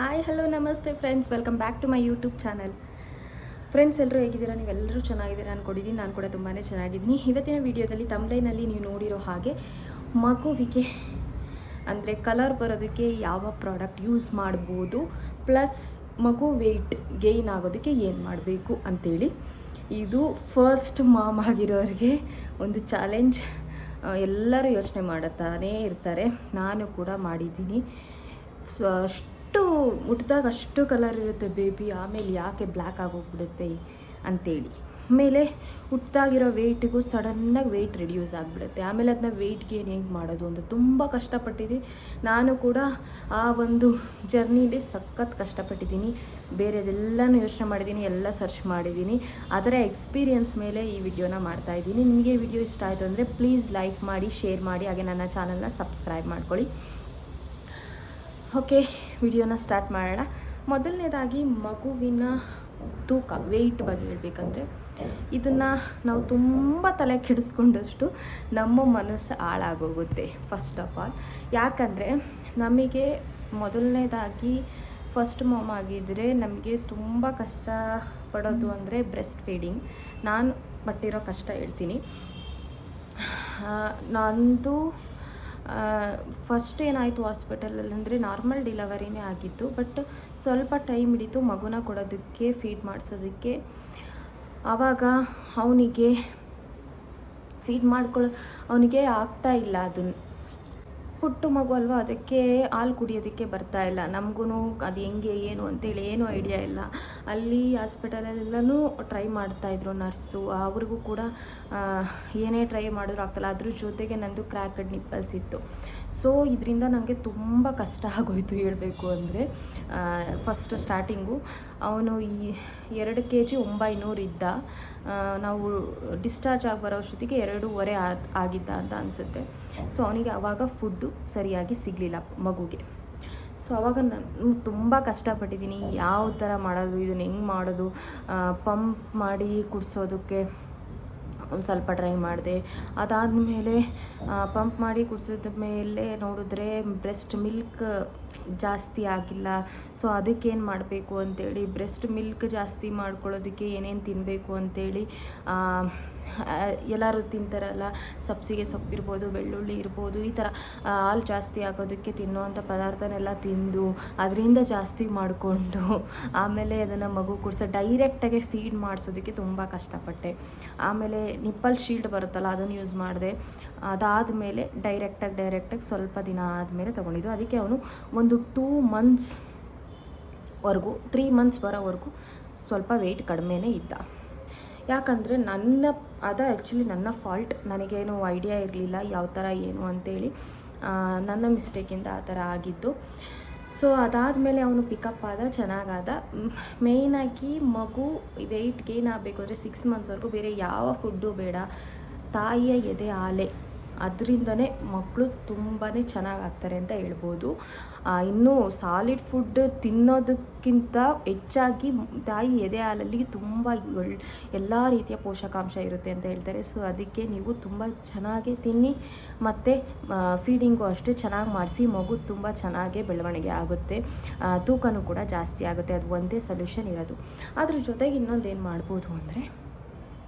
Hi hello ನಮಸ್ತೆ friends, welcome back to my YouTube channel. Friends, ಎಲ್ಲರೂ ಹೇಗಿದ್ದೀರಾ? ನೀವೆಲ್ಲರೂ ಚೆನ್ನಾಗಿದ್ದೀರಾ ಅಂದ್ಕೊಂಡಿದ್ದೀನಿ. ನಾನು ಕೂಡ ತುಂಬಾ ಚೆನ್ನಾಗಿದ್ದೀನಿ. ಇವತ್ತಿನ ವಿಡಿಯೋದಲ್ಲಿ ತಮ್ಲೈನಲ್ಲಿ ನೀವು ನೋಡಿರೋ ಹಾಗೆ ಮಗುವಿಗೆ ಅಂದರೆ ಕಲರ್ ಬರೋದಕ್ಕೆ ಯಾವ ಪ್ರಾಡಕ್ಟ್ ಯೂಸ್ ಮಾಡ್ಬೋದು, ಪ್ಲಸ್ ಮಗು ವೆಯ್ಟ್ ಗೇಯ್ನ್ ಆಗೋದಕ್ಕೆ ಏನು ಮಾಡಬೇಕು ಅಂಥೇಳಿ. ಇದು ಫಸ್ಟ್ ಮಾಮ್ ಆಗಿರೋರಿಗೆ ಒಂದು ಚಾಲೆಂಜ್. ಎಲ್ಲರೂ ಯೋಚನೆ ಮಾಡುತ್ತಾನೇ ಇರ್ತಾರೆ, ನಾನು ಕೂಡ ಮಾಡಿದ್ದೀನಿ. ಅಷ್ಟು ಹುಟ್ಟಿದಾಗ ಅಷ್ಟು ಕಲರ್ ಇರುತ್ತೆ ಬೇಬಿ, ಆಮೇಲೆ ಯಾಕೆ ಬ್ಲ್ಯಾಕ್ ಆಗೋಗ್ಬಿಡುತ್ತೆ ಅಂಥೇಳಿ. ಆಮೇಲೆ ಹುಟ್ಟಿದಾಗಿರೋ ವೆಯ್ಟಿಗೂ ಸಡನ್ನಾಗಿ ವೆಯ್ಟ್ ರಿಡ್ಯೂಸ್ ಆಗಿಬಿಡುತ್ತೆ. ಆಮೇಲೆ ಅದನ್ನ ವೆಯ್ಟ್ ಗೇನ್ ಹೇಗೆ ಮಾಡೋದು ಅಂತ ತುಂಬ ಕಷ್ಟಪಟ್ಟಿದ್ದೀನಿ. ನಾನು ಕೂಡ ಆ ಒಂದು ಜರ್ನಿಲಿ ಸಖತ್ ಕಷ್ಟಪಟ್ಟಿದ್ದೀನಿ. ಬೇರೆದೆಲ್ಲನೂ ಯೋಚನೆ ಮಾಡಿದ್ದೀನಿ, ಎಲ್ಲ ಸರ್ಚ್ ಮಾಡಿದ್ದೀನಿ. ಅದರ ಎಕ್ಸ್ಪೀರಿಯನ್ಸ್ ಮೇಲೆ ಈ ವಿಡಿಯೋನ ಮಾಡ್ತಾಯಿದ್ದೀನಿ. ನಿಮಗೆ ವಿಡಿಯೋ ಇಷ್ಟ ಆಯಿತು ಅಂದರೆ ಪ್ಲೀಸ್ ಲೈಕ್ ಮಾಡಿ, ಶೇರ್ ಮಾಡಿ, ಹಾಗೆ ನನ್ನ ಚಾನಲ್ನ ಸಬ್ಸ್ಕ್ರೈಬ್ ಮಾಡ್ಕೊಳ್ಳಿ. ಓಕೆ, ವಿಡಿಯೋನ ಸ್ಟಾರ್ಟ್ ಮಾಡೋಣ. ಮೊದಲನೇದಾಗಿ ಮಗುವಿನ ತೂಕ, ವೆಯ್ಟ್ ಬಗ್ಗೆ ಹೇಳಬೇಕಂದ್ರೆ, ಇದನ್ನು ನಾವು ತುಂಬ ತಲೆ ಕೆಡಿಸ್ಕೊಂಡಷ್ಟು ನಮ್ಮ ಮನಸ್ಸು ಹಾಳಾಗೋಗುತ್ತೆ ಫಸ್ಟ್ ಆಫ್ ಆಲ್. ಯಾಕಂದರೆ ನಮಗೆ ಮೊದಲನೇದಾಗಿ ಫಸ್ಟ್ ಮಾಮ್ ಆಗಿದ್ದರೆ ನಮಗೆ ತುಂಬ ಕಷ್ಟ ಪಡೋದು ಅಂದರೆ ಬ್ರೆಸ್ಟ್ ಫೀಡಿಂಗ್. ನಾನು ಪಟ್ಟಿರೋ ಕಷ್ಟ ಹೇಳ್ತೀನಿ. ನಂದು ಫಸ್ಟ್ ಏನಾಯಿತು ಹಾಸ್ಪಿಟಲಲ್ಲಿ ಅಂದರೆ ನಾರ್ಮಲ್ ಡೆಲಿವರಿನೇ ಆಗಿತ್ತು. ಬಟ್ ಸ್ವಲ್ಪ ಟೈಮ್ ಹಿಡಿತು ಮಗುನ ಕೊಡೋದಕ್ಕೆ, ಫೀಡ್ ಮಾಡಿಸೋದಕ್ಕೆ. ಆವಾಗ ಅವನಿಗೆ ಫೀಡ್ ಅವನಿಗೆ ಆಗ್ತಾ ಇಲ್ಲ. ಅದನ್ನು ಪುಟ್ಟು ಮಗು ಅಲ್ವಾ, ಅದಕ್ಕೆ ಹಾಲು ಕುಡಿಯೋದಕ್ಕೆ ಬರ್ತಾ ಇಲ್ಲ. ನಮಗೂ ಅದು ಹೆಂಗೆ ಏನು ಅಂತೇಳಿ ಏನೂ ಐಡಿಯಾ ಇಲ್ಲ. ಅಲ್ಲಿ ಹಾಸ್ಪಿಟಲಲ್ಲೆಲ್ಲನೂ ಟ್ರೈ ಮಾಡ್ತಾಯಿದ್ರು ನರ್ಸು, ಅವ್ರಿಗೂ ಕೂಡ ಏನೇ ಟ್ರೈ ಮಾಡಿದ್ರು ಆಗ್ತಾಯಿಲ್ಲ. ಅದ್ರ ಜೊತೆಗೆ ನಂದು ಕ್ರ್ಯಾಕಡ್ ನಿಪ್ಪಲ್ಸ್ ಇತ್ತು. ಸೊ ಇದರಿಂದ ನನಗೆ ತುಂಬ ಕಷ್ಟ ಆಗೋಯಿತು ಹೇಳಬೇಕು ಅಂದರೆ. ಫಸ್ಟ್ ಸ್ಟಾರ್ಟಿಂಗು ಅವನು 2 kg 900 ಇದ್ದ. ನಾವು ಡಿಸ್ಚಾರ್ಜ್ ಆಗಿ ಬರೋ ಅಷ್ಟೊತ್ತಿಗೆ 2.5 ಆಗಿದ್ದ ಅಂತ ಅನಿಸುತ್ತೆ. ಸೊ ಅವನಿಗೆ ಆವಾಗ ಫುಡ್ಡು ಸರಿಯಾಗಿ ಸಿಗಲಿಲ್ಲ ಮಗುಗೆ. ಸೊ ಆವಾಗ ನಾನು ತುಂಬ ಕಷ್ಟಪಟ್ಟಿದ್ದೀನಿ. ಯಾವ ಥರ ಮಾಡೋದು, ಇದನ್ನು ಹೆಂಗೆ ಮಾಡೋದು, ಪಂಪ್ ಮಾಡಿ ಕುಡಿಸೋದಕ್ಕೆ ಒಂದು ಸ್ವಲ್ಪ ಟ್ರೈ ಮಾಡಿದೆ. ಅದಾದಮೇಲೆ ಪಂಪ್ ಮಾಡಿ ಕುಡಿಸಿದ ಮೇಲೆ ನೋಡಿದ್ರೆ ಬ್ರೆಸ್ಟ್ ಮಿಲ್ಕ್ ಜಾಸ್ತಿ ಆಗಿಲ್ಲ. ಸೊ ಅದಕ್ಕೇನು ಮಾಡಬೇಕು ಅಂತೇಳಿ, ಬ್ರೆಸ್ಟ್ ಮಿಲ್ಕ್ ಜಾಸ್ತಿ ಮಾಡ್ಕೊಳ್ಳೋದಕ್ಕೆ ಏನೇನು ತಿನ್ನಬೇಕು ಅಂತೇಳಿ, ಎಲ್ಲರೂ ತಿಂತಾರಲ್ಲ, ಸಬ್ಸಿಗೆ ಸೊಪ್ಪಿರ್ಬೋದು, ಬೆಳ್ಳುಳ್ಳಿ ಇರ್ಬೋದು, ಈ ಥರ ಹಾಲು ಜಾಸ್ತಿ ಆಗೋದಕ್ಕೆ ತಿನ್ನೋವಂಥ ಪದಾರ್ಥನೆಲ್ಲ ತಿಂದು ಅದರಿಂದ ಜಾಸ್ತಿ ಮಾಡಿಕೊಂಡು ಆಮೇಲೆ ಅದನ್ನು ಮಗು ಕುಡಿಸೋ ಡೈರೆಕ್ಟಾಗಿ ಫೀಡ್ ಮಾಡಿಸೋದಕ್ಕೆ ತುಂಬ ಕಷ್ಟಪಟ್ಟೆ. ಆಮೇಲೆ ನಿಪ್ಪಲ್ ಶೀಲ್ಡ್ ಬರುತ್ತಲ್ಲ, ಅದನ್ನು ಯೂಸ್ ಮಾಡಿದೆ. ಅದಾದಮೇಲೆ ಡೈರೆಕ್ಟಾಗಿ ಸ್ವಲ್ಪ ದಿನ ಆದಮೇಲೆ ತೊಗೊಂಡಿದ್ದು. ಅದಕ್ಕೆ ಅವನು ಒಂದು 2 ಮಂತ್ಸ್ವರೆಗೂ 3 ಮಂತ್ಸ್ ಬರೋವರೆಗೂ ಸ್ವಲ್ಪ ವೆಯ್ಟ್ ಕಡಿಮೆನೇ ಇದ್ದ. ಯಾಕಂದರೆ ಆ್ಯಕ್ಚುಲಿ ನನ್ನ ಫಾಲ್ಟ್. ನನಗೇನು ಐಡಿಯಾ ಇರಲಿಲ್ಲ ಯಾವ ಥರ ಏನು ಅಂತೇಳಿ. ನನ್ನ ಮಿಸ್ಟೇಕಿಂದ ಆ ಥರ ಆಗಿದ್ದು. ಸೊ ಅದಾದಮೇಲೆ ಅವನು ಪಿಕಪ್ ಆದ, ಚೆನ್ನಾಗಾದ. ಮೇಯ್ನಾಗಿ ಮಗು ವೆಯ್ಟ್ ಗೇನ್ ಆಗಬೇಕು ಅಂದರೆ 6 ಮಂತ್ಸ್ವರೆಗೂ ಬೇರೆ ಯಾವ ಫುಡ್ಡು ಬೇಡ, ತಾಯಿಯ ಎದೆ ಹಾಲೆ, ಅದರಿಂದನೇ ಮಕ್ಕಳು ತುಂಬಾ ಚೆನ್ನಾಗಾಗ್ತಾರೆ ಅಂತ ಹೇಳ್ಬೋದು. ಇನ್ನು ಸಾಲಿಡ್ ಫುಡ್ ತಿನ್ನೋದಕ್ಕಿಂತ ಹೆಚ್ಚಾಗಿ ತಾಯಿ ಎದೆ ಹಾಲಲ್ಲಿ ತುಂಬ ಎಲ್ಲ ರೀತಿಯ ಪೋಷಕಾಂಶ ಇರುತ್ತೆ ಅಂತ ಹೇಳ್ತಾರೆ. ಸೊ ಅದಕ್ಕೆ ನೀವು ತುಂಬ ಚೆನ್ನಾಗಿ ತಿನ್ನಿ, ಮತ್ತು ಫೀಡಿಂಗು ಅಷ್ಟೇ ಚೆನ್ನಾಗಿ ಮಾಡಿಸಿ. ಮಗು ತುಂಬ ಚೆನ್ನಾಗೇ ಬೆಳವಣಿಗೆ ಆಗುತ್ತೆ, ತೂಕನೂ ಕೂಡ ಜಾಸ್ತಿ ಆಗುತ್ತೆ. ಅದು ಒಂದೇ ಸೊಲ್ಯೂಷನ್ ಇರೋದು. ಅದ್ರ ಜೊತೆಗೆ ಇನ್ನೊಂದೇನು ಮಾಡ್ಬೋದು ಅಂದರೆ,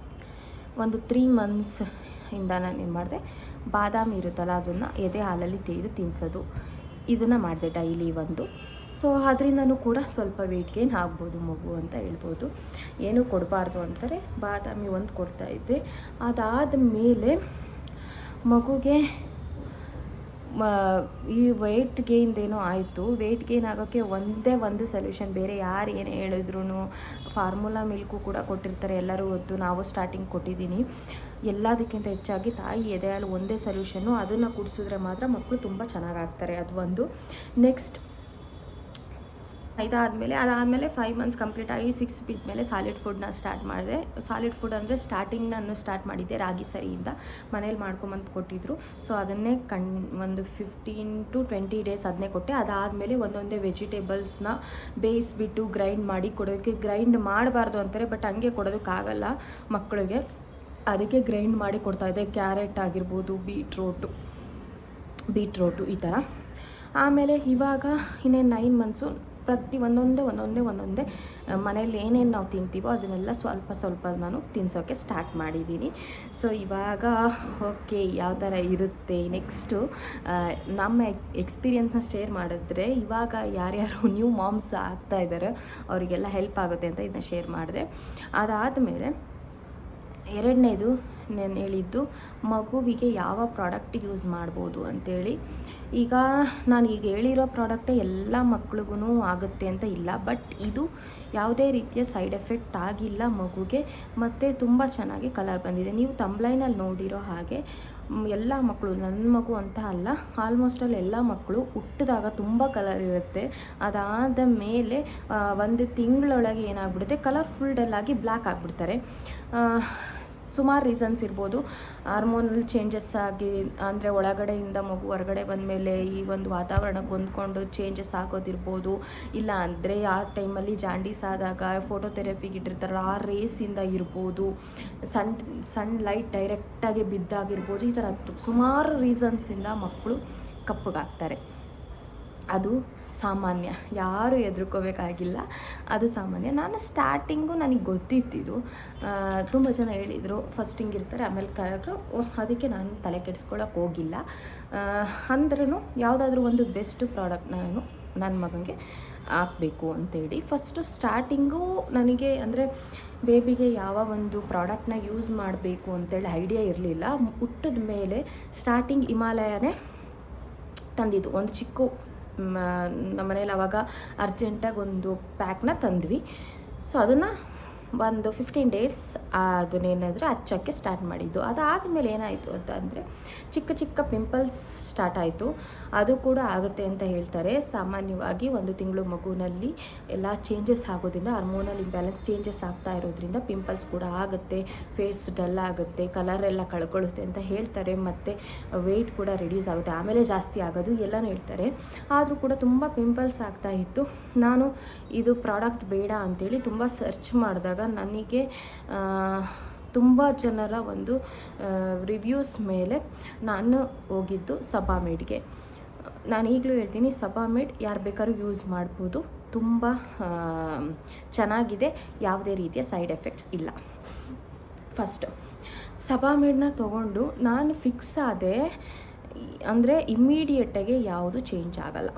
ಒಂದು 3 ಮಂತ್ಸ್ ಇಂದ ನಾನು ಏನು ಮಾಡಿದೆ, ಬಾದಾಮಿ ಇರುತ್ತಲ್ಲ ಅದನ್ನು ಎದೆ ಹಾಲಲ್ಲಿ ತೆಗೆದು ತಿನ್ನಿಸೋದು, ಇದನ್ನು ಮಾಡಿದೆ ಡೈಲಿ ಒಂದು. ಸೊ ಅದರಿಂದನೂ ಕೂಡ ಸ್ವಲ್ಪ ವೆಯ್ಟ್ ಗೇನ್ ಆಗ್ಬೋದು ಮಗು ಅಂತ ಹೇಳ್ಬೋದು. ಏನೂ ಕೊಡಬಾರ್ದು ಅಂತಾರೆ, ಬಾದಾಮಿ ಒಂದು ಕೊಡ್ತಾಯಿದ್ದೆ. ಅದಾದಮೇಲೆ ಮಗುಗೆ ಈ ವೆಯ್ಟ್ ಗೇನ್ದೇನೋ ಆಯಿತು. ವೆಯ್ಟ್ ಗೇನ್ ಆಗೋಕ್ಕೆ ಒಂದೇ ಒಂದು ಸೊಲ್ಯೂಷನ್, ಬೇರೆ ಯಾರು ಏನು ಹೇಳಿದ್ರು. ಫಾರ್ಮುಲಾ ಮಿಲ್ಕು ಕೂಡ ಕೊಟ್ಟಿರ್ತಾರೆ, ಎಲ್ಲರೂ ಗೊತ್ತು, ನಾವು ಸ್ಟಾರ್ಟಿಂಗ್ ಕೊಟ್ಟಿದ್ದೀನಿ. ಎಲ್ಲದಕ್ಕಿಂತ ಹೆಚ್ಚಾಗಿ ತಾಯಿ ಎದೆ ಹಾಲು ಒಂದೇ ಸೊಲ್ಯೂಷನ್ನು. ಅದನ್ನು ಕುಡಿಸಿದ್ರೆ ಮಾತ್ರ ಮಕ್ಕಳು ತುಂಬ ಚೆನ್ನಾಗಾಗ್ತಾರೆ. ಅದು ಒಂದು. ನೆಕ್ಸ್ಟ್ ಅದಾದಮೇಲೆ 5 ಮಂತ್ಸ್ ಕಂಪ್ಲೀಟ್ ಆಗಿ 6 ಬಿದ್ಮೇಲೆ ಸಾಲಿಡ್ ಫುಡ್ನ ಸ್ಟಾರ್ಟ್ ಮಾಡಿದೆ. ಸಾಲಿಡ್ ಫುಡ್ ಅಂದರೆ ಸ್ಟಾರ್ಟಿಂಗ್ ನಾನು ಸ್ಟಾರ್ಟ್ ಮಾಡಿದ್ದೆ ರಾಗಿ ಸರಿಯಿಂದ, ಮನೇಲಿ ಮಾಡ್ಕೊಂಬಂದು ಕೊಟ್ಟಿದ್ದರು. ಸೊ ಅದನ್ನೇ ಒಂದು 15 to 20 ಡೇಸ್ ಅದನ್ನೇ ಕೊಟ್ಟೆ. ಅದಾದಮೇಲೆ ಒಂದೊಂದೇ ವೆಜಿಟೇಬಲ್ಸ್ನ ಬೇಯಿಸ್ಬಿಟ್ಟು ಗ್ರೈಂಡ್ ಮಾಡಿ ಕೊಡೋದಕ್ಕೆ. ಗ್ರೈಂಡ್ ಮಾಡಬಾರ್ದು ಅಂತಾರೆ, ಬಟ್ ಹಂಗೆ ಕೊಡೋದಕ್ಕಾಗಲ್ಲ ಮಕ್ಕಳಿಗೆ, ಅದಕ್ಕೆ ಗ್ರೈಂಡ್ ಮಾಡಿ ಕೊಡ್ತಾಯಿದ್ದೆ. ಕ್ಯಾರೆಟ್ ಆಗಿರ್ಬೋದು, ಬೀಟ್ರೋಟು ಈ ಥರ. ಆಮೇಲೆ ಇವಾಗ ಇನ್ನೇನು 9 ಮಂತ್ಸು ಪ್ರತಿ ಒಂದೊಂದೇ ಮನೇಲಿ ಏನೇನು ನಾವು ತಿಂತೀವೋ ಅದನ್ನೆಲ್ಲ ಸ್ವಲ್ಪ ನಾನು ತಿನ್ನಿಸೋಕ್ಕೆ ಸ್ಟಾರ್ಟ್ ಮಾಡಿದ್ದೀನಿ. ಸೊ ಇವಾಗ ಓಕೆ ಯಾವ ಥರ ಇರುತ್ತೆ ನೆಕ್ಸ್ಟು ನಮ್ಮ ಎಕ್ಸ್ಪೀರಿಯನ್ಸ್ನ ಶೇರ್ ಮಾಡಿದ್ರೆ, ಇವಾಗ ಯಾರ್ಯಾರು ನ್ಯೂ ಮಾಮ್ಸ್ ಆಗ್ತಾ ಇದ್ದಾರೆ ಅವರಿಗೆಲ್ಲ ಹೆಲ್ಪ್ ಆಗುತ್ತೆ ಅಂತ ಇದನ್ನ ಶೇರ್ ಮಾಡಿದೆ. ಅದಾದಮೇಲೆ ಎರಡನೇದು ನಾನು ಹೇಳಿದ್ದು ಮಗುವಿಗೆ ಯಾವ ಪ್ರಾಡಕ್ಟ್ ಯೂಸ್ ಮಾಡ್ಬೋದು ಅಂಥೇಳಿ. ಈಗ ನಾನು ಈಗ ಹೇಳಿರೋ ಪ್ರಾಡಕ್ಟೇ ಎಲ್ಲ ಮಕ್ಳಿಗೂ ಆಗುತ್ತೆ ಅಂತ ಇಲ್ಲ, ಬಟ್ ಇದು ಯಾವುದೇ ರೀತಿಯ ಸೈಡ್ ಎಫೆಕ್ಟ್ ಆಗಿಲ್ಲ ಮಗುಗೆ, ಮತ್ತು ತುಂಬ ಚೆನ್ನಾಗಿ ಕಲರ್ ಬಂದಿದೆ. ನೀವು ತಂಬ್ಲೈನಲ್ಲಿ ನೋಡಿರೋ ಹಾಗೆ ಎಲ್ಲ ಮಕ್ಕಳು, ನನ್ನ ಮಗು ಅಂತ ಅಲ್ಲ, ಆಲ್ಮೋಸ್ಟಲ್ಲಿ ಎಲ್ಲ ಮಕ್ಕಳು ಹುಟ್ಟಿದಾಗ ತುಂಬ ಕಲರ್ ಇರುತ್ತೆ. ಅದಾದ ಮೇಲೆ 1 ತಿಂಗಳೊಳಗೆ ಏನಾಗ್ಬಿಡುತ್ತೆ, ಕಲರ್ ಫುಲ್ ಡಲ್ ಆಗಿ ಬ್ಲ್ಯಾಕ್ ಆಗಿಬಿಡ್ತಾರೆ. ಸುಮಾರು ರೀಸನ್ಸ್ ಇರ್ಬೋದು. ಹಾರ್ಮೋನಲ್ ಚೇಂಜಸ್ ಆಗಿ, ಅಂದರೆ ಒಳಗಡೆಯಿಂದ ಮಗು ಹೊರಗಡೆ ಬಂದಮೇಲೆ ಈ ಒಂದು ವಾತಾವರಣಕ್ಕೆ ಹೊಂದ್ಕೊಂಡು ಚೇಂಜಸ್ ಆಗೋದಿರ್ಬೋದು, ಇಲ್ಲ ಅಂದರೆ ಆ ಟೈಮಲ್ಲಿ ಜಾಂಡೀಸ್ ಆದಾಗ ಫೋಟೋಥೆರಪಿಗೆ ಇಟ್ಟಿರ್ತಾರೆ ಆ ರೇಸಿಂದ ಇರ್ಬೋದು, ಸಣ್ಣ ಲೈಟ್ ಡೈರೆಕ್ಟಾಗಿ ಬಿದ್ದಾಗಿರ್ಬೋದು. ಈ ಥರ ಸುಮಾರು ರೀಸನ್ಸಿಂದ ಮಕ್ಕಳು ಕಪ್ಪಗಾಗ್ತಾರೆ. ಅದು ಸಾಮಾನ್ಯ, ಯಾರು ಹೆದರ್ಕೋಬೇಕಾಗಿಲ್ಲ, ಅದು ಸಾಮಾನ್ಯ. ನಾನು ಸ್ಟಾರ್ಟಿಂಗು ನನಗೆ ಗೊತ್ತಿತ್ತಿದ್ದು, ತುಂಬ ಜನ ಹೇಳಿದರು ಫಸ್ಟ್ ಹಿಂಗಿರ್ತಾರೆ ಆಮೇಲೆ ಕಲರು, ಅದಕ್ಕೆ ನಾನು ತಲೆ ಕೆಡಿಸ್ಕೊಳ್ಳೋಕೆ ಹೋಗಿಲ್ಲ. ಅಂದ್ರೂ ಯಾವುದಾದ್ರೂ ಒಂದು ಬೆಸ್ಟ್ ಪ್ರಾಡಕ್ಟ್ ನಾನು ನನ್ನ ಮಗನಿಗೆ ಹಾಕಬೇಕು ಅಂತೇಳಿ ಫಸ್ಟು ಸ್ಟಾರ್ಟಿಂಗು ನನಗೆ, ಅಂದರೆ ಬೇಬಿಗೆ ಯಾವ ಒಂದು ಪ್ರಾಡಕ್ಟ್ನ ಯೂಸ್ ಮಾಡಬೇಕು ಅಂತೇಳಿ ಐಡಿಯಾ ಇರಲಿಲ್ಲ. ಹುಟ್ಟಿದ ಮೇಲೆ ಸ್ಟಾರ್ಟಿಂಗ್ ಹಿಮಾಲಯನೇ ತಂದಿದ್ದು, ಒಂದು ಚಿಕ್ಕ ನಮ್ಮ ಮನೇಲಿ ಅವಾಗ ಅರ್ಜೆಂಟಾಗಿ ಒಂದು ಪ್ಯಾಕ್ನ ತಂದ್ವಿ. ಸೊ ಅದನ್ನು ಒಂದು 15 ಡೇಸ್ ಅದನ್ನೇನಾದರೂ ಹಚ್ಚೋಕ್ಕೆ ಸ್ಟಾರ್ಟ್ ಮಾಡಿದ್ದು. ಅದಾದಮೇಲೆ ಏನಾಯಿತು ಅಂತಂದರೆ ಚಿಕ್ಕ ಪಿಂಪಲ್ಸ್ ಸ್ಟಾರ್ಟ್ ಆಯಿತು. ಅದು ಕೂಡ ಆಗುತ್ತೆ ಅಂತ ಹೇಳ್ತಾರೆ. ಸಾಮಾನ್ಯವಾಗಿ 1 ತಿಂಗಳು ಮಗುವಿನಲ್ಲಿ ಎಲ್ಲ ಚೇಂಜಸ್ ಆಗೋದ್ರಿಂದ, ಹಾರ್ಮೋನಲ್ ಇಂಬ್ಯಾಲೆನ್ಸ್ ಚೇಂಜಸ್ ಆಗ್ತಾ ಇರೋದ್ರಿಂದ ಪಿಂಪಲ್ಸ್ ಕೂಡ ಆಗುತ್ತೆ, ಫೇಸ್ ಡಲ್ ಆಗುತ್ತೆ, ಕಲರ್ ಎಲ್ಲ ಕಳ್ಕೊಳ್ಳುತ್ತೆ ಅಂತ ಹೇಳ್ತಾರೆ. ಮತ್ತು ವೆಯ್ಟ್ ಕೂಡ ರಿಡ್ಯೂಸ್ ಆಗುತ್ತೆ, ಆಮೇಲೆ ಜಾಸ್ತಿ ಆಗೋದು ಎಲ್ಲನೂ ಹೇಳ್ತಾರೆ. ಆದರೂ ಕೂಡ ತುಂಬ ಪಿಂಪಲ್ಸ್ ಆಗ್ತಾಯಿತ್ತು. ನಾನು ಇದು ಪ್ರಾಡಕ್ಟ್ ಬೇಡ ಅಂಥೇಳಿ ತುಂಬ ಸರ್ಚ್ ಮಾಡಿದಾಗ ನನಗೆ ತುಂಬ ಜನರ ಒಂದು ರಿವ್ಯೂಸ್ ಮೇಲೆ ನಾನು ಹೋಗಿದ್ದು ಸಬಾಮೆಡ್ಗೆ. ನಾನು ಈಗಲೂ ಹೇಳ್ತೀನಿ, ಸಬಾಮೆಡ್ ಯಾರು ಬೇಕಾದ್ರೂ ಯೂಸ್ ಮಾಡ್ಬೋದು, ತುಂಬ ಚೆನ್ನಾಗಿದೆ, ಯಾವುದೇ ರೀತಿಯ ಸೈಡ್ ಎಫೆಕ್ಟ್ಸ್ ಇಲ್ಲ. ಫಸ್ಟ್ ಸಬಾಮೆಡ್ನ ತೊಗೊಂಡು ನಾನು ಫಿಕ್ಸ್ ಆದೆ, ಅಂದರೆ ಇಮ್ಮಿಡಿಯೇಟಾಗಿ ಯಾವುದು ಚೇಂಜ್ ಆಗಲ್ಲ.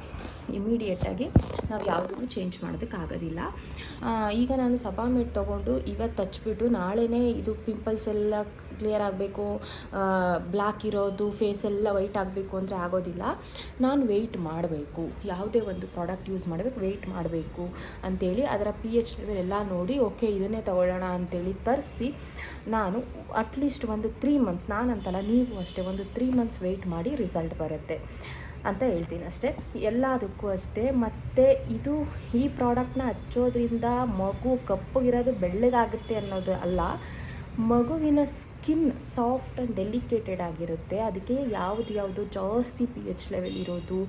ಇಮ್ಮಿಡಿಯೇಟಾಗಿ ನಾವು ಯಾವುದನ್ನು ಚೇಂಜ್ ಮಾಡೋದಕ್ಕಾಗೋದಿಲ್ಲ. ಈಗ ನಾನು ಸಬಾಮೆಡ್ ತೊಗೊಂಡು ಇವತ್ತು ಹಚ್ಬಿಟ್ಟು ನಾಳೆನೇ ಇದು ಪಿಂಪಲ್ಸ್ ಎಲ್ಲ ಕ್ಲಿಯರ್ ಆಗಬೇಕು, ಬ್ಲ್ಯಾಕ್ ಇರೋದು ಫೇಸ್ ಎಲ್ಲ ವೈಟ್ ಆಗಬೇಕು ಅಂದರೆ ಆಗೋದಿಲ್ಲ. ನಾನು ವೆಯ್ಟ್ ಮಾಡಬೇಕು, ಯಾವುದೇ ಒಂದು ಪ್ರಾಡಕ್ಟ್ ಯೂಸ್ ಮಾಡಬೇಕು ವೆಯ್ಟ್ ಮಾಡಬೇಕು ಅಂಥೇಳಿ ಅದರ pH ಲೆವೆಲ್ ಎಲ್ಲ ನೋಡಿ ಓಕೆ ಇದನ್ನೇ ತೊಗೊಳ್ಳೋಣ ಅಂಥೇಳಿ ತರಿಸಿ ನಾನು ಅಟ್ಲೀಸ್ಟ್ ಒಂದು 3 ಮಂತ್ಸ್, ನಾನಂತಲ್ಲ ನೀವು ಅಷ್ಟೇ, ಒಂದು 3 ಮಂತ್ಸ್ ವೆಯ್ಟ್ ಮಾಡಿ ರಿಸಲ್ಟ್ ಬರುತ್ತೆ ಅಂತ ಹೇಳ್ತೀನಿ ಅಷ್ಟೇ. ಎಲ್ಲದಕ್ಕೂ ಅಷ್ಟೇ. ಮತ್ತು ಈ ಪ್ರಾಡಕ್ಟ್ನ ಹಚ್ಚೋದ್ರಿಂದ ಮಗು ಕಪ್ಪಗಿರೋದು ಬೆಳ್ಳಗಾಗುತ್ತೆ ಅನ್ನೋದು ಅಲ್ಲ, ಮಗುವಿನ ಸ್ಕಿನ್ ಸಾಫ್ಟ್ ಆ್ಯಂಡ್ ಡೆಲಿಕೇಟೆಡ್ ಆಗಿರುತ್ತೆ. ಅದಕ್ಕೆ ಯಾವುದು ಜಾಸ್ತಿ pH ಲೆವೆಲ್ ಇರೋದು,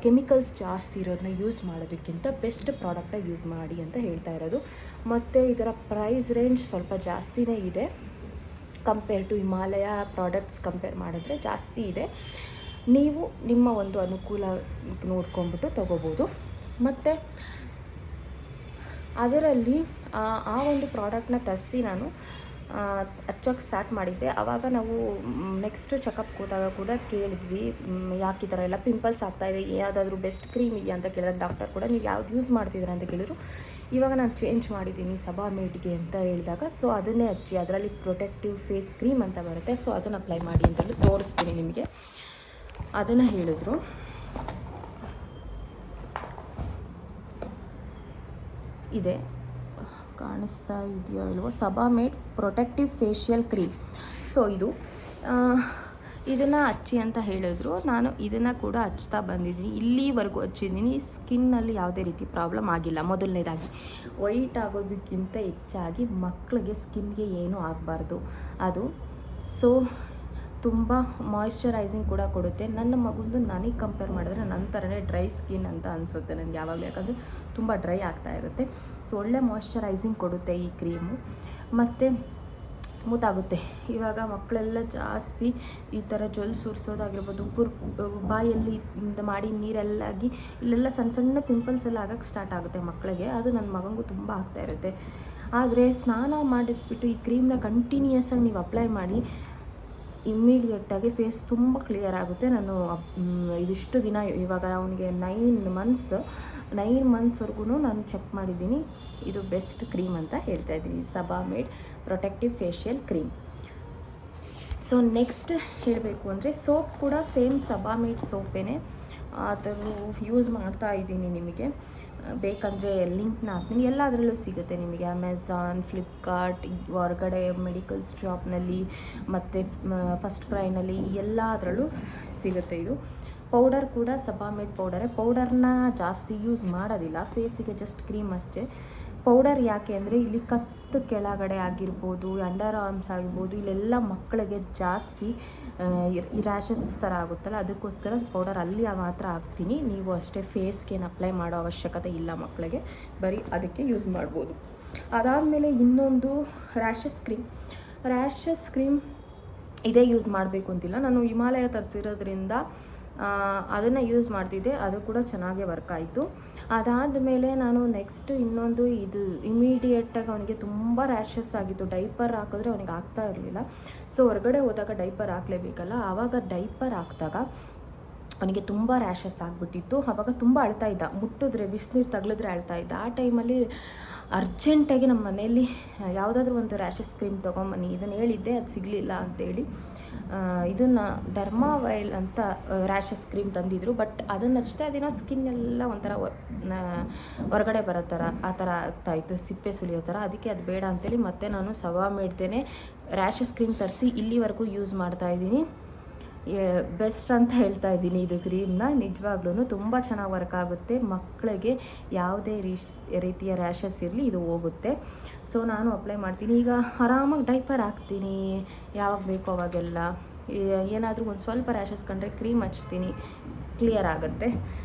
ಕೆಮಿಕಲ್ಸ್ ಜಾಸ್ತಿ ಇರೋದನ್ನ ಯೂಸ್ ಮಾಡೋದಕ್ಕಿಂತ ಬೆಸ್ಟ್ ಪ್ರಾಡಕ್ಟಾಗಿ ಯೂಸ್ ಮಾಡಿ ಅಂತ ಹೇಳ್ತಾ ಇರೋದು. ಮತ್ತು ಇದರ ಪ್ರೈಸ್ ರೇಂಜ್ ಸ್ವಲ್ಪ ಜಾಸ್ತಿನೇ ಇದೆ, compare to Himalaya products compare ಮಾಡಿದ್ರೆ ಜಾಸ್ತಿ ಇದೆ. ನೀವು ನಿಮ್ಮ ಒಂದು ಅನುಕೂಲ ನೋಡ್ಕೊಂಡ್ಬಿಟ್ಟು ತೊಗೋಬೋದು. ಮತ್ತು ಅದರಲ್ಲಿ ಆ ಒಂದು ಪ್ರಾಡಕ್ಟ್ನ ತರಿಸಿ ನಾನು ಹಚ್ಚೋಕ್ಕೆ ಸ್ಟಾರ್ಟ್ ಮಾಡಿದ್ದೆ. ಆವಾಗ ನಾವು ನೆಕ್ಸ್ಟ್ ಚೆಕಪ್ಗೆ ಹೋದಾಗ ಕೂಡ ಕೇಳಿದ್ವಿ, ಯಾಕೆ ಈ ಥರ ಎಲ್ಲ ಪಿಂಪಲ್ಸ್ ಆಗ್ತಾಯಿದೆ, ಯಾವುದಾದ್ರೂ ಬೆಸ್ಟ್ ಕ್ರೀಮ್ ಇದೆಯಾ ಅಂತ ಕೇಳಿದಾಗ ಡಾಕ್ಟರ್ ಕೂಡ ನೀವು ಯಾವ್ದು ಯೂಸ್ ಮಾಡ್ತಿದ್ದೀರಾ ಅಂತ ಕೇಳಿದ್ರು. ಇವಾಗ ನಾನು ಚೇಂಜ್ ಮಾಡಿದ್ದೀನಿ ಸಬಾಮೆಡ್ಗೆ ಅಂತ ಹೇಳಿದಾಗ, ಸೊ ಅದನ್ನೇ ಹಚ್ಚಿ, ಅದರಲ್ಲಿ ಪ್ರೊಟೆಕ್ಟಿವ್ ಫೇಸ್ ಕ್ರೀಮ್ ಅಂತ ಬರುತ್ತೆ, ಸೊ ಅದನ್ನು ಅಪ್ಲೈ ಮಾಡಿ ಅಂತೇಳಿ ತೋರಿಸ್ತೀನಿ ನಿಮಗೆ, ಅದನ್ನು ಹೇಳಿದ್ರು. ಇದೆ, ಕಾಣಿಸ್ತಾ ಇದೆಯೋ ಇಲ್ವೋ, ಸಬಾಮೆಡ್ ಪ್ರೊಟೆಕ್ಟಿವ್ ಫೇಶಿಯಲ್ ಕ್ರೀಮ್. ಸೊ ಇದನ್ನು ಹಚ್ಚಿ ಅಂತ ಹೇಳಿದ್ರು. ನಾನು ಇದನ್ನು ಕೂಡ ಹಚ್ತಾ ಬಂದಿದ್ದೀನಿ, ಇಲ್ಲಿವರೆಗೂ ಹಚ್ಚಿದ್ದೀನಿ. ಸ್ಕಿನ್ನಲ್ಲಿ ಯಾವುದೇ ರೀತಿ ಪ್ರಾಬ್ಲಮ್ ಆಗಿಲ್ಲ. ಮೊದಲನೇದಾಗಿ ವೈಟ್ ಆಗೋದಕ್ಕಿಂತ ಹೆಚ್ಚಾಗಿ ಮಕ್ಕಳಿಗೆ ಸ್ಕಿನ್ಗೆ ಏನೂ ಆಗಬಾರ್ದು ಅದು. ಸೊ ತುಂಬ ಮಾಯ್ಶ್ಚರೈಸಿಂಗ್ ಕೂಡ ಕೊಡುತ್ತೆ. ನನ್ನ ಮಗುಂದು ನನಗೆ ಕಂಪೇರ್ ಮಾಡಿದ್ರೆ ನನ್ನ ಥರನೇ ಡ್ರೈ ಸ್ಕಿನ್ ಅಂತ ಅನಿಸುತ್ತೆ ನನಗೆ ಯಾವಾಗಲೂ, ಯಾಕಂದರೆ ತುಂಬ ಡ್ರೈ ಆಗ್ತಾ ಇರುತ್ತೆ. ಸೊ ಒಳ್ಳೆ ಮಾಯ್ಶ್ಚರೈಸಿಂಗ್ ಕೊಡುತ್ತೆ ಈ ಕ್ರೀಮು. ಮತ್ತು ಸ್ಮೂತ್ ಆಗುತ್ತೆ. ಇವಾಗ ಮಕ್ಕಳೆಲ್ಲ ಜಾಸ್ತಿ ಈ ಥರ ಜೊಲ್ ಸುರಿಸೋದಾಗಿರ್ಬೋದು, ಬಾಯಲ್ಲಿ ಮಾಡಿ ನೀರೆಲ್ಲಾಗಿ ಇಲ್ಲೆಲ್ಲ ಸಣ್ಣ ಸಣ್ಣ ಪಿಂಪಲ್ಸ್ ಎಲ್ಲ ಆಗೋಕ್ಕೆ ಸ್ಟಾರ್ಟ್ ಆಗುತ್ತೆ ಮಕ್ಕಳಿಗೆ. ಅದು ನನ್ನ ಮಗನಿಗೂ ತುಂಬ ಆಗ್ತಾ ಇರುತ್ತೆ. ಆದರೆ ಸ್ನಾನ ಮಾಡಿಸ್ಬಿಟ್ಟು ಈ ಕ್ರೀಮ್ನ ಕಂಟಿನ್ಯೂಯಸ್ ಆಗಿ ನೀವು ಅಪ್ಲೈ ಮಾಡಿ, ಇಮ್ಮಿಡಿಯೇಟಾಗಿ ಫೇಸ್ ತುಂಬ ಕ್ಲಿಯರ್ ಆಗುತ್ತೆ. ನಾನು ಇದಿಷ್ಟು ದಿನ, ಇವಾಗ ಅವನಿಗೆ 9 ಮಂತ್ಸ್ವರೆಗೂ ನಾನು ಚೆಕ್ ಮಾಡಿದ್ದೀನಿ. ಇದು ಬೆಸ್ಟ್ ಕ್ರೀಮ್ ಅಂತ ಹೇಳ್ತಾ ಇದ್ದೀನಿ, Sebamed protective facial cream. So next ಹೇಳಬೇಕು ಅಂದರೆ ಸೋಪ್ ಕೂಡ ಸೇಮ್ ಸಬಾಮೇಡ್ ಸೋಪೇನೆ, ಅದನ್ನು ಯೂಸ್ ಮಾಡ್ತಾ ಇದ್ದೀನಿ. ನಿಮಗೆ ಬೇಕಂದರೆ ಲಿಂಕ್ನ ಹಾಕ್ತೀನಿ, ಎಲ್ಲದರಲ್ಲೂ ಸಿಗುತ್ತೆ ನಿಮಗೆ. ಅಮೆಝಾನ್, ಫ್ಲಿಪ್ಕಾರ್ಟ್, ಹೊರಗಡೆ ಮೆಡಿಕಲ್ ಶಾಪ್ನಲ್ಲಿ ಮತ್ತು ಫಸ್ಟ್ ಕ್ರೈನಲ್ಲಿ ಎಲ್ಲದರಲ್ಲೂ ಸಿಗುತ್ತೆ. ಇದು ಪೌಡರ್ ಕೂಡ ಸಬಾಮೇಡ್ ಪೌಡರ್ನ ಜಾಸ್ತಿ ಯೂಸ್ ಮಾಡೋದಿಲ್ಲ, ಫೇಸಿಗೆ ಜಸ್ಟ್ ಕ್ರೀಮ್ ಅಷ್ಟೇ. ಪೌಡರ್ ಯಾಕೆ ಅಂದರೆ ಇಲ್ಲಿ ಕತ್ತು ಕೆಳಗಡೆ ಆಗಿರ್ಬೋದು, ಅಂಡರ್ ಆರ್ಮ್ಸ್ ಆಗಿರ್ಬೋದು, ಇಲ್ಲೆಲ್ಲ ಮಕ್ಕಳಿಗೆ ಜಾಸ್ತಿ ಈ ರ್ಯಾಷಸ್ ಥರ ಆಗುತ್ತಲ್ಲ, ಅದಕ್ಕೋಸ್ಕರ ಪೌಡರ್ ಅಲ್ಲಿ ಮಾತ್ರ ಹಾಕ್ತೀನಿ. ನೀವು ಅಷ್ಟೇ ಫೇಸ್ಗೇನು ಅಪ್ಲೈ ಮಾಡೋ ಅವಶ್ಯಕತೆ ಇಲ್ಲ ಮಕ್ಕಳಿಗೆ, ಬರೀ ಅದಕ್ಕೆ ಯೂಸ್ ಮಾಡ್ಬೋದು. ಅದಾದಮೇಲೆ ಇನ್ನೊಂದು ರ್ಯಾಷಸ್ ಕ್ರೀಮ್ ಇದೇ ಯೂಸ್ ಮಾಡಬೇಕು ಅಂತಿಲ್ಲ. ನಾನು ಹಿಮಾಲಯ ತರಿಸಿರೋದ್ರಿಂದ ಅದನ್ನು ಯೂಸ್ ಮಾಡ್ತಿದ್ದೆ, ಅದು ಕೂಡ ಚೆನ್ನಾಗೇ ವರ್ಕ್ ಆಯಿತು. ಅದಾದಮೇಲೆ ನಾನು ನೆಕ್ಸ್ಟ್ ಇನ್ನೊಂದು, ಇದು ಇಮಿಡಿಯೇಟಾಗಿ ಅವನಿಗೆ ತುಂಬ ರ್ಯಾಷಸ್ ಆಗಿತ್ತು. ಡೈಪರ್ ಹಾಕಿದ್ರೆ ಅವನಿಗೆ ಆಗ್ತಾ ಇರಲಿಲ್ಲ. ಸೊ ಹೊರಗಡೆ ಹೋದಾಗ ಡೈಪರ್ ಹಾಕಲೇಬೇಕಲ್ಲ, ಆವಾಗ ಡೈಪರ್ ಹಾಕಿದಾಗ ಅವನಿಗೆ ತುಂಬ ರ್ಯಾಷಸ್ ಆಗಿಬಿಟ್ಟಿತ್ತು. ಆವಾಗ ತುಂಬ ಅಳ್ತಾ ಇದ್ದ, ಮುಟ್ಟಿದ್ರೆ ಬಿಸಿನೀರು ತಗಲಿದ್ರೆ ಅಳ್ತಾ ಇದ್ದ. ಆ ಟೈಮಲ್ಲಿ ಅರ್ಜೆಂಟಾಗಿ ನಮ್ಮ ಮನೆಯಲ್ಲಿ ಯಾವುದಾದ್ರೂ ಒಂದು ರ್ಯಾಷಸ್ ಕ್ರೀಮ್ ತೊಗೊಂಬನ್ನಿ, ಇದನ್ನು ಹೇಳಿದ್ದೆ, ಅದು ಸಿಗಲಿಲ್ಲ ಅಂತೇಳಿ ಇದನ್ನು ಡರ್ಮಾವೈಲ್ ಅಂತ ರ್ಯಾಷಸ್ ಕ್ರೀಮ್ ತಂದಿದ್ರು. ಬಟ್ ಅದನ್ನು ಹಚ್ಚಿದೆ, ಅದೇನೋ ಸ್ಕಿನ್ ಎಲ್ಲ ಒಂಥರ ಹೊರಗಡೆ ಬರೋ ಥರ ಆ ಥರ ಆಗ್ತಾಯಿತ್ತು, ಸಿಪ್ಪೆ ಸುಲಿಯೋ ಥರ. ಅದಕ್ಕೆ ಅದು ಬೇಡ ಅಂತೇಳಿ ಮತ್ತೆ ನಾನು ಸಬಾಮೇಡ್ದೇನೆ ರ್ಯಾಷಸ್ ಕ್ರೀಮ್ ತರಿಸಿ ಇಲ್ಲಿವರೆಗೂ ಯೂಸ್ ಮಾಡ್ತಾಯಿದ್ದೀನಿ. ಬೆಸ್ಟ್ ಅಂತ ಹೇಳ್ತಾ ಇದ್ದೀನಿ ಇದು ಕ್ರೀಮ್ನ. ನಿಜವಾಗ್ಲೂ ತುಂಬ ಚೆನ್ನಾಗಿ ವರ್ಕ್ ಆಗುತ್ತೆ. ಮಕ್ಕಳಿಗೆ ಯಾವುದೇ ರೀತಿಯ ರ್ಯಾಷಸ್ ಇರಲಿ ಇದು ಹೋಗುತ್ತೆ. ಸೊ ನಾನು ಅಪ್ಲೈ ಮಾಡ್ತೀನಿ. ಈಗ ಆರಾಮಾಗಿ ಡೈಪರ್ ಹಾಕ್ತೀನಿ, ಯಾವಾಗ ಬೇಕೋ ಅವಾಗೆಲ್ಲ. ಏನಾದರೂ ಒಂದು ಸ್ವಲ್ಪ ರ್ಯಾಷಸ್ ಕಂಡ್ರೆ ಕ್ರೀಮ್ ಹಚ್ತೀನಿ, ಕ್ಲಿಯರ್ ಆಗುತ್ತೆ.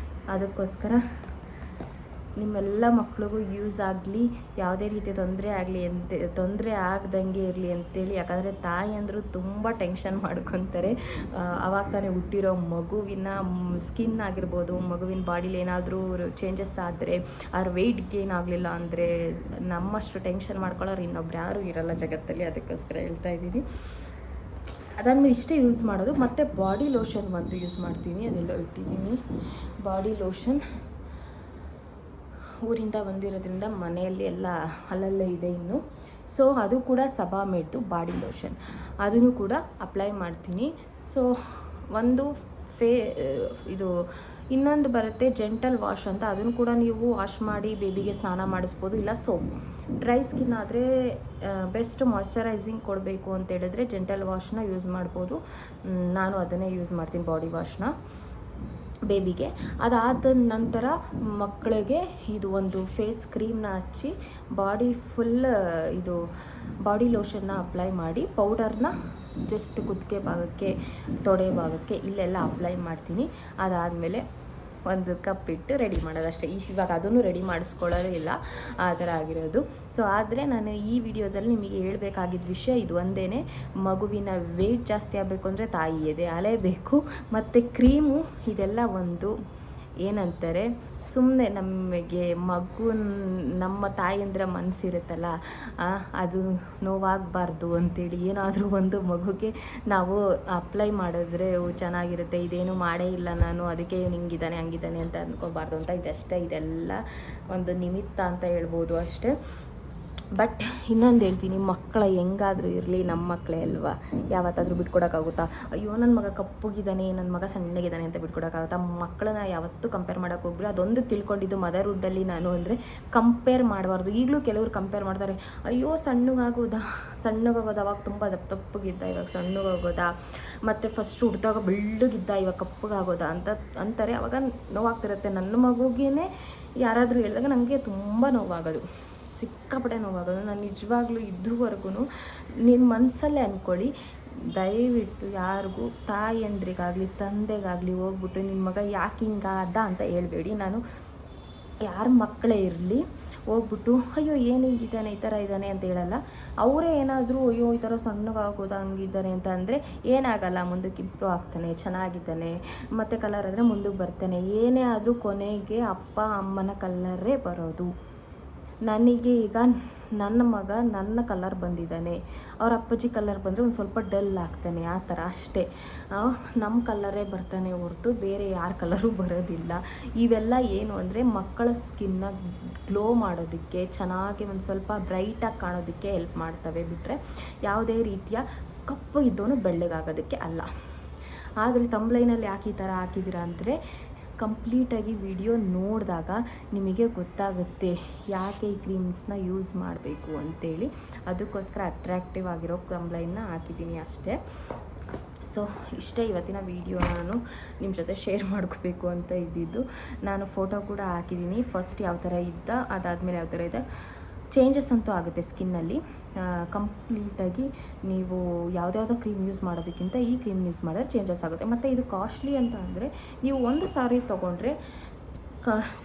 ಅದಕ್ಕೋಸ್ಕರ ನಿಮ್ಮೆಲ್ಲ ಮಕ್ಳಿಗೂ ಯೂಸ್ ಆಗಲಿ, ಯಾವುದೇ ರೀತಿಯ ತೊಂದರೆ ಆಗ್ದಂಗೆ ಇರಲಿ ಅಂತೇಳಿ. ಯಾಕಂದರೆ ತಾಯಿಯಂದರು ತುಂಬ ಟೆನ್ಷನ್ ಮಾಡ್ಕೊತಾರೆ. ಅವಾಗ ತಾನೇ ಹುಟ್ಟಿರೋ ಮಗುವಿನ ಸ್ಕಿನ್ ಆಗಿರ್ಬೋದು, ಮಗುವಿನ ಬಾಡಿಲಿ ಏನಾದರೂ ಚೇಂಜಸ್ ಆದರೆ, ಅವ್ರ ವೆಯ್ಟ್ ಗೇನ್ ಆಗಲಿಲ್ಲ ಅಂದರೆ ನಮ್ಮಷ್ಟು ಟೆನ್ಷನ್ ಮಾಡ್ಕೊಳ್ಳೋರು ಇನ್ನೊಬ್ರು ಯಾರೂ ಇರಲ್ಲ ಜಗತ್ತಲ್ಲಿ. ಅದಕ್ಕೋಸ್ಕರ ಹೇಳ್ತಾ ಇದ್ದೀನಿ. ಅದಾದಮೇಲೆ ಇಷ್ಟೇ ಯೂಸ್ ಮಾಡೋದು. ಮತ್ತು ಬಾಡಿ ಲೋಷನ್ ಒಂದು ಯೂಸ್ ಮಾಡ್ತೀನಿ, ಅದೆಲ್ಲ ಇಟ್ಟಿದ್ದೀನಿ. ಬಾಡಿ ಲೋಷನ್ ಊರಿಂದ ಬಂದಿರೋದ್ರಿಂದ ಮನೆಯಲ್ಲಿ ಎಲ್ಲ ಅಲ್ಲಲ್ಲೇ ಇದೆ ಇನ್ನು. ಸೊ ಅದು ಕೂಡ ಸಬಾಮೇಡ್ದು ಬಾಡಿ ಲೋಷನ್, ಅದನ್ನು ಕೂಡ ಅಪ್ಲೈ ಮಾಡ್ತೀನಿ. ಸೊ ಒಂದು ಇದು ಇನ್ನೊಂದು ಬರುತ್ತೆ ಜೆಂಟಲ್ ವಾಶ್ ಅಂತ, ಅದನ್ನು ಕೂಡ ನೀವು ವಾಶ್ ಮಾಡಿ ಬೇಬಿಗೆ ಸ್ನಾನ ಮಾಡಿಸ್ಬೋದು. ಇಲ್ಲ ಸೋಪ್, ಡ್ರೈ ಸ್ಕಿನ್ ಆದರೆ ಬೆಸ್ಟ್ ಮಾಯ್ಶ್ಚರೈಸಿಂಗ್ ಕೊಡಬೇಕು ಅಂತ ಹೇಳಿದ್ರೆ ಜೆಂಟಲ್ ವಾಶ್ನ ಯೂಸ್ ಮಾಡ್ಬೋದು. ನಾನು ಅದನ್ನೇ ಯೂಸ್ ಮಾಡ್ತೀನಿ, ಬಾಡಿ ವಾಶ್ನ ಬೇಬಿಗೆ. ಅದಾದ ನಂತರ ಮಕ್ಕಳಿಗೆ ಇದು ಒಂದು ಫೇಸ್ ಕ್ರೀಮ್ನ ಹಚ್ಚಿ ಬಾಡಿ ಫುಲ್ ಇದು ಬಾಡಿ ಲೋಷನ್ನ ಅಪ್ಲೈ ಮಾಡಿ, ಪೌಡರ್ನ ಜಸ್ಟ್ ಕುತ್ತಿಗೆ ಭಾಗಕ್ಕೆ, ತೊಡೆ ಭಾಗಕ್ಕೆ ಇಲ್ಲೆಲ್ಲ ಅಪ್ಲೈ ಮಾಡ್ತೀನಿ. ಅದಾದಮೇಲೆ ಒಂದು ಕಪ್ ಇಟ್ಟು ರೆಡಿ ಮಾಡೋದು ಅಷ್ಟೇ. ಇವಾಗ ಅದನ್ನು ರೆಡಿ ಮಾಡಿಸ್ಕೊಳ್ಳೋದೇ ಇಲ್ಲ, ಆ ಥರ ಆಗಿರೋದು. ಸೊ ಆದರೆ ನಾನು ಈ ವಿಡಿಯೋದಲ್ಲಿ ನಿಮಗೆ ಹೇಳಬೇಕಾಗಿದ್ದ ವಿಷಯ ಇದು ಒಂದೇ. ಮಗುವಿನ ವೆಯ್ಟ್ ಜಾಸ್ತಿ ಆಗಬೇಕು ಅಂದರೆ ತಾಯಿ ಎದೆ ಹಾಲೇ ಬೇಕು. ಮತ್ತು ಕ್ರೀಮು ಇದೆಲ್ಲ ಒಂದು ಏನಂತಾರೆ, ಸುಮ್ಮನೆ ನಮಗೆ ನಮ್ಮ ತಾಯಂದ್ರ ಮನಸ್ಸಿರುತ್ತಲ್ಲ, ಅದು ನೋವಾಗಬಾರ್ದು ಅಂತೇಳಿ ಏನಾದರೂ ಒಂದು ಮಗುಗೆ ನಾವು ಅಪ್ಲೈ ಮಾಡಿದ್ರೆ ಚೆನ್ನಾಗಿರುತ್ತೆ. ಇದೇನು ಮಾಡೇ ಇಲ್ಲ ನಾನು, ಅದಕ್ಕೆ ಹಿಂಗಿದ್ದಾನೆ ಹಂಗಿದ್ದಾನೆ ಅಂತ ಅಂದ್ಕೋಬಾರ್ದು ಅಂತ ಇದಷ್ಟೇ. ಇದೆಲ್ಲ ಒಂದು ನಿಮಿತ್ತ ಅಂತ ಹೇಳ್ಬೋದು ಅಷ್ಟೇ. ಬಟ್ ಇನ್ನೊಂದು ಹೇಳ್ತೀನಿ, ಮಕ್ಕಳ ಹೆಂಗಾದರೂ ಇರಲಿ ನಮ್ಮ ಮಕ್ಕಳೇ ಅಲ್ವಾ, ಯಾವತ್ತಾದರೂ ಬಿಟ್ಕೊಡೋಕ್ಕಾಗುತ್ತಾ? ಅಯ್ಯೋ ನನ್ನ ಮಗ ಕಪ್ಪಗಿದ್ದಾನೆ, ನನ್ನ ಮಗ ಸಣ್ಣಗಿದ್ದಾನೆ ಅಂತ ಬಿಟ್ಕೊಡೋಕ್ಕಾಗುತ್ತಾ? ಮಕ್ಕಳನ್ನ ಯಾವತ್ತೂ ಕಂಪೇರ್ ಮಾಡೋಕ್ಕೆ ಹೋಗ್ಬಿಡಿ. ಅದೊಂದು ತಿಳ್ಕೊಂಡಿದ್ದು ಮದರ್ಹುಡ್ಡಲ್ಲಿ ನಾನು ಅಂದರೆ, ಕಂಪೇರ್ ಮಾಡಬಾರ್ದು. ಈಗಲೂ ಕೆಲವರು ಕಂಪೇರ್ ಮಾಡ್ತಾರೆ, ಅಯ್ಯೋ ಸಣ್ಣಗಾಗೋದಾ, ಅವಾಗ ತುಂಬ ದಪ್ಪಗಿದ್ದ ಇವಾಗ ಸಣ್ಣಗಾಗೋದಾ, ಮತ್ತು ಫಸ್ಟ್ ಹುಟ್ಟಿದಾಗ ಬೆಳ್ಳಗಿದ್ದ ಇವಾಗ ಕಪ್ಪಗಾಗೋದಾ ಅಂತ ಅಂತಾರೆ. ಅವಾಗ ನೋವಾಗ್ತಿರುತ್ತೆ. ನನ್ನ ಮಗುಗೇ ಯಾರಾದರೂ ಹೇಳಿದಾಗ ನನಗೆ ತುಂಬ ನೋವಾಗೋದು, ಸಿಕ್ಕಾಪಟ್ಟೆ ನೋವಾಗೋದು. ನಾನು ನಿಜವಾಗ್ಲೂ ಇದುವರೆಗೂ ನಿಮ್ಮ ಮನಸ್ಸಲ್ಲೇ ಅಂದ್ಕೊಳ್ಳಿ, ದಯವಿಟ್ಟು ಯಾರಿಗೂ ತಾಯಿಯಂದ್ರಿಗಾಗಲಿ ತಂದೆಗಾಗಲಿ ಹೋಗ್ಬಿಟ್ಟು ನಿಮ್ಮ ಮಗ ಯಾಕೆ ಹಿಂಗಾದ ಅಂತ ಹೇಳ್ಬೇಡಿ. ನಾನು ಯಾರ ಮಕ್ಕಳೇ ಇರಲಿ, ಹೋಗ್ಬಿಟ್ಟು ಅಯ್ಯೋ ಏನು ಹಿಂಗಿದ್ದಾನೆ ಈ ಥರ ಇದ್ದಾನೆ ಅಂತ ಹೇಳಲ್ಲ. ಅವರೇ ಏನಾದರೂ ಅಯ್ಯೋ ಈ ಥರ ಸಣ್ಣಗಾಗೋದು ಹಂಗಿದ್ದಾನೆ ಅಂತ ಅಂದರೆ ಏನಾಗಲ್ಲ, ಮುಂದಕ್ಕೆ ಇಂಪ್ರೂವ್ ಆಗ್ತಾನೆ, ಚೆನ್ನಾಗಿದ್ದಾನೆ, ಮತ್ತು ಕಲರ್ ಆದರೆ ಮುಂದಕ್ಕೆ ಬರ್ತಾನೆ. ಏನೇ ಆದರೂ ಕೊನೆಗೆ ಅಪ್ಪ ಅಮ್ಮನ ಕಲ್ಲರೇ ಬರೋದು. ನನಗೆ ಈಗ ನನ್ನ ಮಗ ನನ್ನ ಕಲರ್ ಬಂದಿದ್ದಾನೆ, ಅವ್ರ ಅಪ್ಪಾಜಿ ಕಲರ್ ಬಂದರೆ ಒಂದು ಸ್ವಲ್ಪ ಡಲ್ ಆಗ್ತಾನೆ, ಆ ಥರ ಅಷ್ಟೇ. ನಮ್ಮ ಕಲ್ಲರೇ ಬರ್ತಾನೆ ಹೊರತು ಬೇರೆ ಯಾರ ಕಲರು ಬರೋದಿಲ್ಲ. ಇವೆಲ್ಲ ಏನು ಅಂದರೆ ಮಕ್ಕಳ ಸ್ಕಿನ್ನ ಗ್ಲೋ ಮಾಡೋದಕ್ಕೆ, ಚೆನ್ನಾಗಿ ಒಂದು ಸ್ವಲ್ಪ ಬ್ರೈಟಾಗಿ ಕಾಣೋದಕ್ಕೆ ಹೆಲ್ಪ್ ಮಾಡ್ತವೆ ಬಿಟ್ಟರೆ ಯಾವುದೇ ರೀತಿಯ ಕಪ್ಪು ಇದ್ದವನು ಬೆಳ್ಳಗಾಗೋದಕ್ಕೆ ಅಲ್ಲ. ಆದರೆ ತಂಬ್ಲೈನಲ್ಲಿ ಯಾಕೆ ಈ ಥರ ಹಾಕಿದ್ದೀರಾ ಅಂದರೆ ಕಂಪ್ಲೀಟಾಗಿ ವಿಡಿಯೋ ನೋಡಿದಾಗ ನಿಮಗೆ ಗೊತ್ತಾಗುತ್ತೆ ಯಾಕೆ ಈ ಕ್ರೀಮ್ಸ್ನ ಯೂಸ್ ಮಾಡಬೇಕು ಅಂತೇಳಿ. ಅದಕ್ಕೋಸ್ಕರ ಅಟ್ರ್ಯಾಕ್ಟಿವ್ ಆಗಿರೋ ತಂಬ್ಲೈನ್ನ ಹಾಕಿದ್ದೀನಿ ಅಷ್ಟೇ. ಸೊ ಇಷ್ಟೇ ಇವತ್ತಿನ ವಿಡಿಯೋ ನಾನು ನಿಮ್ಮ ಜೊತೆ ಶೇರ್ ಮಾಡ್ಕೋಬೇಕು ಅಂತ ಇದ್ದಿದ್ದು. ನಾನು ಫೋಟೋ ಕೂಡ ಹಾಕಿದ್ದೀನಿ, ಫಸ್ಟ್ ಯಾವ ಥರ ಇದ್ದ, ಅದಾದಮೇಲೆ ಯಾವ ಥರ ಇದೆ. ಚೇಂಜಸ್ ಅಂತೂ ಆಗುತ್ತೆ ಸ್ಕಿನ್ನಲ್ಲಿ ಕಂಪ್ಲೀಟಾಗಿ. ನೀವು ಯಾವುದ್ಯಾವುದೋ ಕ್ರೀಮ್ ಯೂಸ್ ಮಾಡೋದಕ್ಕಿಂತ ಈ ಕ್ರೀಮ್ ಯೂಸ್ ಮಾಡಿದ್ರೆ ಚೇಂಜಸ್ ಆಗುತ್ತೆ. ಮತ್ತು ಇದು ಕಾಸ್ಟ್ಲಿ ಅಂತ ಅಂದರೆ ನೀವು ಒಂದು ಸಾರಿ ತೊಗೊಂಡ್ರೆ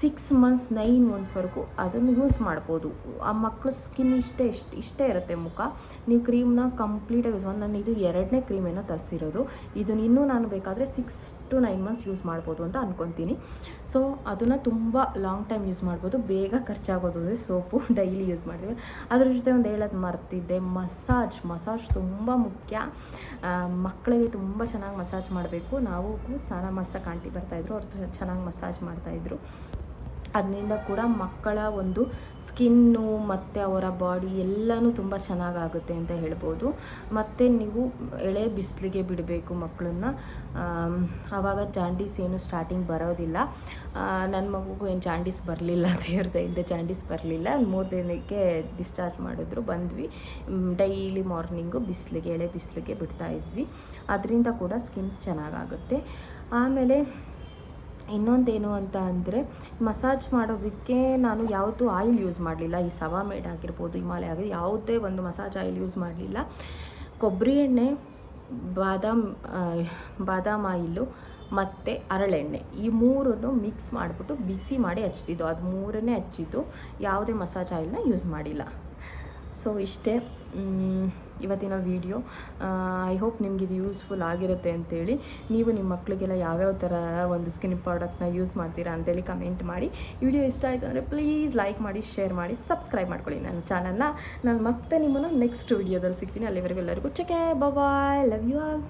6 months 9 monthsವರೆಗೂ ಅದನ್ನು ಯೂಸ್ ಮಾಡ್ಬೋದು. ಆ ಮಕ್ಕಳ ಸ್ಕಿನ್ ಇಷ್ಟೇ ಇರುತ್ತೆ ಮುಖ. ನೀವು ಕ್ರೀಮ್ನ ಕಂಪ್ಲೀಟಾಗಿ ಯೂಸ್ ಮಾಡಿ, ನಾನು ಇದು 2ನೇ ಕ್ರೀಮೇನೋ ತರಿಸಿರೋದು. ಇದನ್ನು ಇನ್ನೂ ನಾನು ಬೇಕಾದರೆ 6 to 9 months ಯೂಸ್ ಮಾಡ್ಬೋದು ಅಂತ ಅಂದ್ಕೊತೀನಿ. ಸೊ ಅದನ್ನು ತುಂಬ ಲಾಂಗ್ ಟೈಮ್ ಯೂಸ್ ಮಾಡ್ಬೋದು. ಬೇಗ ಖರ್ಚಾಗೋದು ಅಂದರೆ ಸೋಪು ಡೈಲಿ ಯೂಸ್ ಮಾಡ್ತೀವಿ. ಅದ್ರ ಜೊತೆ ಒಂದು ಹೇಳೋದು ಮರ್ತಿದ್ದೆ, ಮಸಾಜ್ ತುಂಬ ಮುಖ್ಯ. ಮಕ್ಕಳಿಗೆ ತುಂಬ ಚೆನ್ನಾಗಿ ಮಸಾಜ್ ಮಾಡಬೇಕು. ನಾವು ಸ್ನಾನ ಮಾಡ್ಸೋಕೆ ಆಂಟಿ ಬರ್ತಾಯಿದ್ರು, ಅವ್ರು ಚೆನ್ನಾಗಿ ಮಸಾಜ್ ಮಾಡ್ತಾಯಿದ್ರು. ಅದರಿಂದ ಕೂಡ ಮಕ್ಕಳ ಒಂದು ಸ್ಕಿನ್ನು ಮತ್ತು ಅವರ ಬಾಡಿ ಎಲ್ಲನೂ ತುಂಬ ಚೆನ್ನಾಗಾಗುತ್ತೆ ಅಂತ ಹೇಳ್ಬೋದು. ಮತ್ತು ನೀವು ಎಳೆ ಬಿಸಿಲಿಗೆ ಬಿಡಬೇಕು ಮಕ್ಕಳನ್ನ, ಆವಾಗ ಜಾಂಡೀಸ್ ಏನು ಸ್ಟಾರ್ಟಿಂಗ್ ಬರೋದಿಲ್ಲ. ನನ್ನ ಮಗುಗೂ ಏನು ಜಾಂಡೀಸ್ ಬರಲಿಲ್ಲ, ದೇವ್ರದಿಂದ ಜಾಂಡೀಸ್ ಬರಲಿಲ್ಲ. 3 ದಿನಕ್ಕೆ ಡಿಸ್ಚಾರ್ಜ್ ಮಾಡಿದ್ರು, ಬಂದ್ವಿ. ಡೈಲಿ ಮಾರ್ನಿಂಗು ಎಳೆ ಬಿಸಿಲಿಗೆ ಬಿಡ್ತಾಯಿದ್ವಿ. ಅದರಿಂದ ಕೂಡ ಸ್ಕಿನ್ ಚೆನ್ನಾಗಾಗುತ್ತೆ. ಆಮೇಲೆ ಇನ್ನೊಂದೇನು ಅಂತ ಅಂದರೆ ಮಸಾಜ್ ಮಾಡೋದಕ್ಕೆ ನಾನು ಯಾವತ್ತೂ ಆಯಿಲ್ ಯೂಸ್ ಮಾಡಲಿಲ್ಲ. ಈ ಸವಾಮೇಡ್ ಆಗಿರ್ಬೋದು, ಹಿಮಾಲಯ ಆಗಿರ್ಬೋದು, ಯಾವುದೇ ಒಂದು ಮಸಾಜ್ ಆಯಿಲ್ ಯೂಸ್ ಮಾಡಲಿಲ್ಲ. ಕೊಬ್ಬರಿ ಎಣ್ಣೆ, ಬಾದಾಮ್ ಆಯಿಲು ಮತ್ತು ಹರಳೆಣ್ಣೆ ಈ 3 ಮಿಕ್ಸ್ ಮಾಡಿಬಿಟ್ಟು ಬಿಸಿ ಮಾಡಿ ಹಚ್ತಿದ್ದು. ಅದು 3ನೇ ಹಚ್ಚಿದ್ದು, ಯಾವುದೇ ಮಸಾಜ್ ಆಯಿಲ್ನ ಯೂಸ್ ಮಾಡಿಲ್ಲ. ಸೊ ಇಷ್ಟೇ ಇವತ್ತಿನ ವಿಡಿಯೋ. ಐ ಹೋಪ್ ನಿಮ್ಗೆ ಇದು ಯೂಸ್ಫುಲ್ ಆಗಿರುತ್ತೆ ಅಂತೇಳಿ. ನೀವು ನಿಮ್ಮ ಮಕ್ಕಳಿಗೆಲ್ಲ ಯಾವ್ಯಾವ ಥರ ಒಂದು ಸ್ಕಿನ್ ಪ್ರಾಡಕ್ಟ್ನ ಯೂಸ್ ಮಾಡ್ತೀರಾ ಅಂತೇಳಿ ಕಮೆಂಟ್ ಮಾಡಿ. ವಿಡಿಯೋ ಇಷ್ಟ ಆಯಿತು ಅಂದರೆ ಪ್ಲೀಸ್ ಲೈಕ್ ಮಾಡಿ, ಶೇರ್ ಮಾಡಿ, ಸಬ್ಸ್ಕ್ರೈಬ್ ಮಾಡ್ಕೊಳ್ಳಿ ನನ್ನ ಚಾನಲ್ನ. ನಾನು ಮತ್ತೆ ನಿಮ್ಮನ್ನು ನೆಕ್ಸ್ಟ್ ವಿಡಿಯೋದಲ್ಲಿ ಸಿಗ್ತೀನಿ. ಅಲ್ಲಿವರೆಗೂ ಎಲ್ಲರಿಗೂ ಚೆಕೆ ಬಾಯ್, ಲವ್ ಯು ಆಲ್.